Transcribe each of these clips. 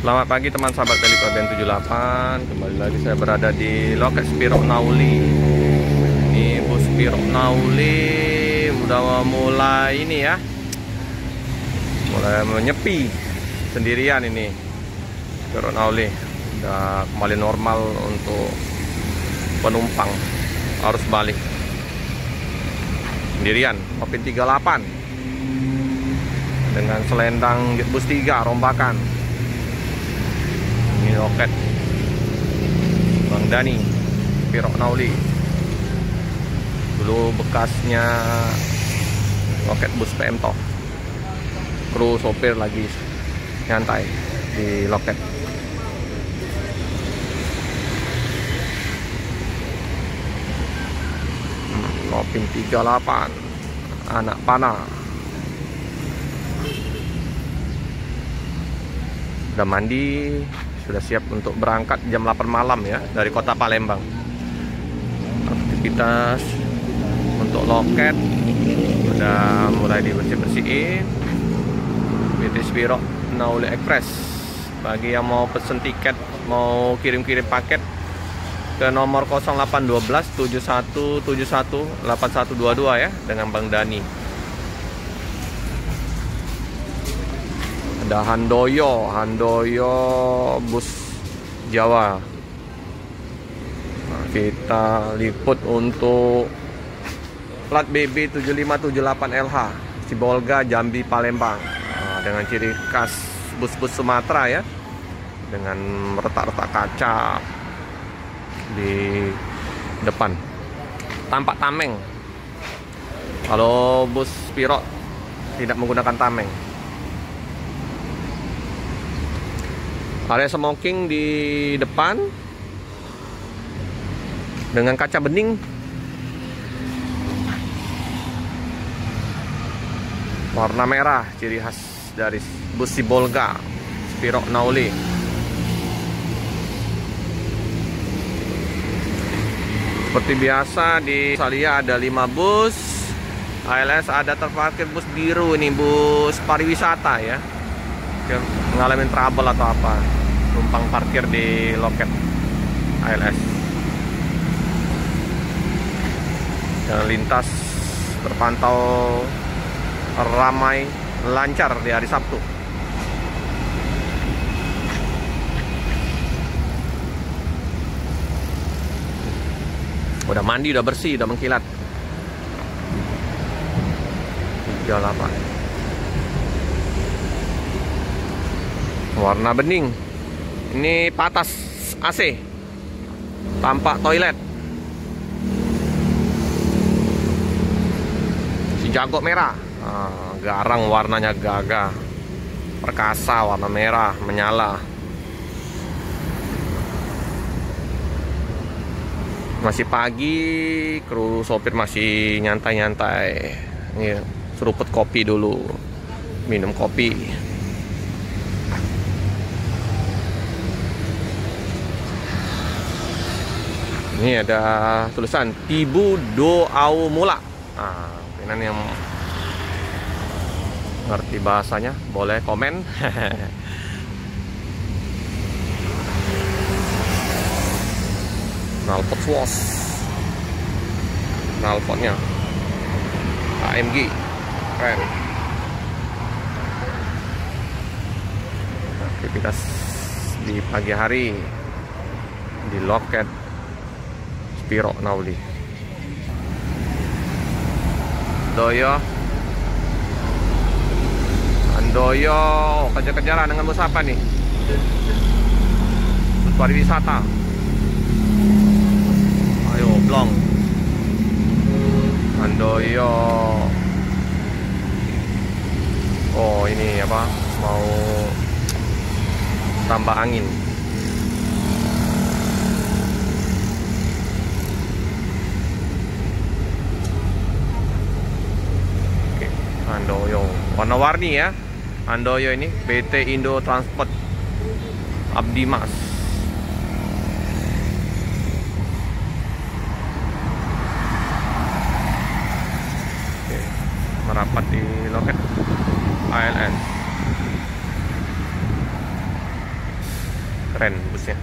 Selamat pagi teman sahabat Delico Band 78. Kembali lagi saya berada di loket Spiro Nauli. Ini bus Spiro Nauli udah mulai ini ya, mulai menyepi sendirian ini. Spiro Nauli udah kembali normal untuk penumpang arus balik sendirian. Kopin 38 dengan selendang bus 3 rombakan. Ini loket Bang Dani Spiro Nauli. Dulu bekasnya loket bus PM Toh. Kru sopir lagi nyantai di loket. Kopin 38 anak panah. Udah mandi, sudah siap untuk berangkat jam 8 malam ya dari kota Palembang. Aktivitas untuk loket udah mulai dibersih-bersihin. PT Spiro Nauli Express. Bagi yang mau pesen tiket, mau kirim-kirim paket ke nomor 0812 7171 8122 ya dengan Bang Dani. Ada Handoyo bus Jawa. Nah, kita liput untuk plat BB 7578LH Sibolga Jambi Palembang. Nah, dengan ciri khas bus-bus Sumatera ya, dengan retak-retak kaca di depan, tampak tameng. Kalau bus Spiro tidak menggunakan tameng. Area smoking di depan dengan kaca bening. Warna merah, ciri khas dari bus Sibolga Spiro Nauli. Seperti biasa di Salia ada 5 bus. ALS ada terparkir bus biru, ini bus pariwisata ya. Mengalami trouble atau apa, numpang parkir di loket ALS. Jalan lintas terpantau ramai lancar di hari Sabtu. Udah mandi, udah bersih, udah mengkilat. 38 warna bening. Ini patas AC, tampak toilet. Si jago merah, garang warnanya gagah, perkasa, warna merah menyala. Masih pagi, kru sopir masih nyantai-nyantai. Ini seruput kopi dulu, minum kopi. Ini ada tulisan Tibu Do Au Mula. Nah, ini yang ngerti bahasanya boleh komen. Knalpot Swoosh, knalpotnya AMG keren. Aktivitas di pagi hari di loket Spiro Nauli. Handoyo kejar-kejaran dengan bus apa nih? Bus pariwisata. Ayo blong. Handoyo. Oh ini apa? Mau tambah angin. Handoyo warna-warni ya. Handoyo ini PT Indo Transport Abdimas. Oke, merapat di loket ALS. Keren busnya.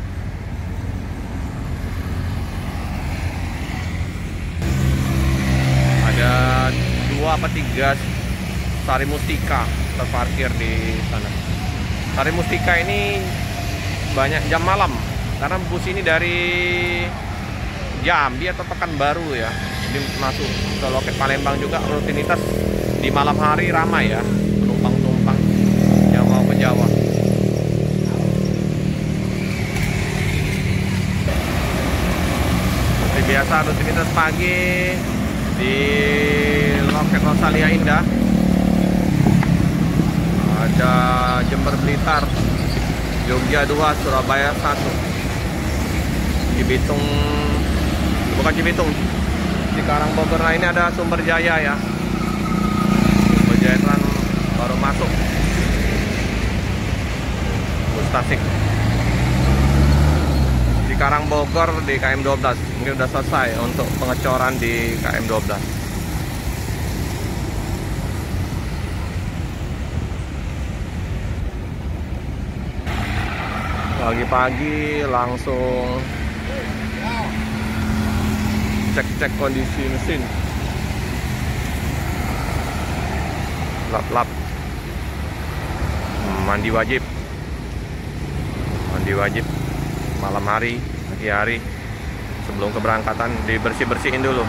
Ada 2 apa 3 Sari Mustika terparkir di sana. Sari Mustika ini banyak jam malam karena bus ini dari Jambi atau Pekanbaru ya. Ini masuk ke loket Palembang juga, rutinitas di malam hari ramai ya, penumpang-penumpang yang mau ke Jawa. Seperti biasa rutinitas pagi di loket Rosalia Indah. Ada Jember Blitar, Jogja 2, Surabaya 1, Cibitung, bukan Cibitung, Cikarang Bogor. Nah ini ada Sumber Jaya ya, Sumber Jaya kan baru masuk, bus Tasik. Cikarang Bogor di KM 12 mungkin udah selesai untuk pengecoran di KM 12. Pagi-pagi langsung cek-cek kondisi mesin, lap-lap, mandi wajib malam hari, pagi hari sebelum keberangkatan dibersih-bersihin dulu.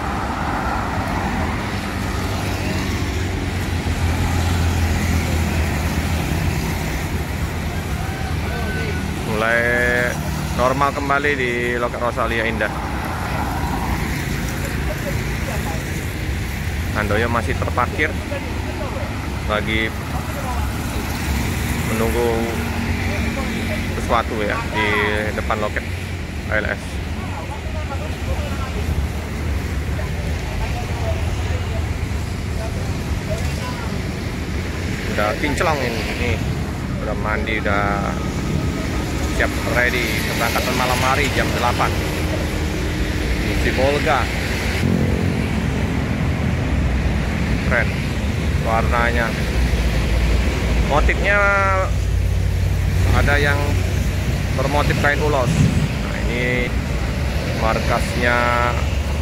Mulai normal kembali di loket Rosalia Indah. Handoyo masih terparkir lagi menunggu sesuatu ya di depan loket ALS. Udah kinclong ini, udah mandi, udah siap ready keberangkatan malam hari jam 8 di Volga. Keren warnanya, motifnya ada yang bermotif kain ulos. Nah ini markasnya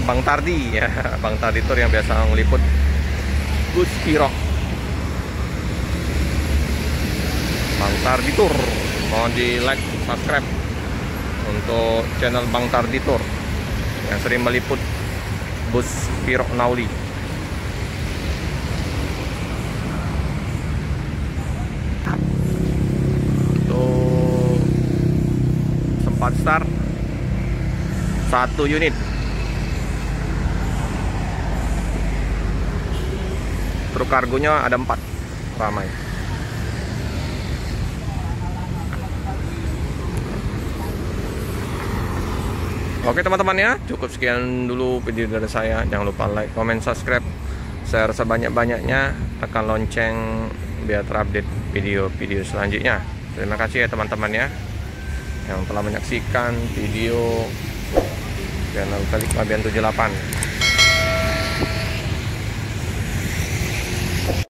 Bang Tardi ya, Bang Tardi Tour yang biasa ngeliput bus Spiro. Bang Tardi Tour, mohon di like, subscribe untuk channel Bang Tardi Tour yang sering meliput bus Spiro Nauli. Untuk sempat start 1 unit. Truk kargonya ada 4, ramai. Oke teman-teman ya, cukup sekian dulu video dari saya. Jangan lupa like, comment, subscribe, share sebanyak-banyaknya, tekan lonceng biar terupdate video-video selanjutnya. Terima kasih ya teman-teman ya yang telah menyaksikan video channel Kalik Mabian 78.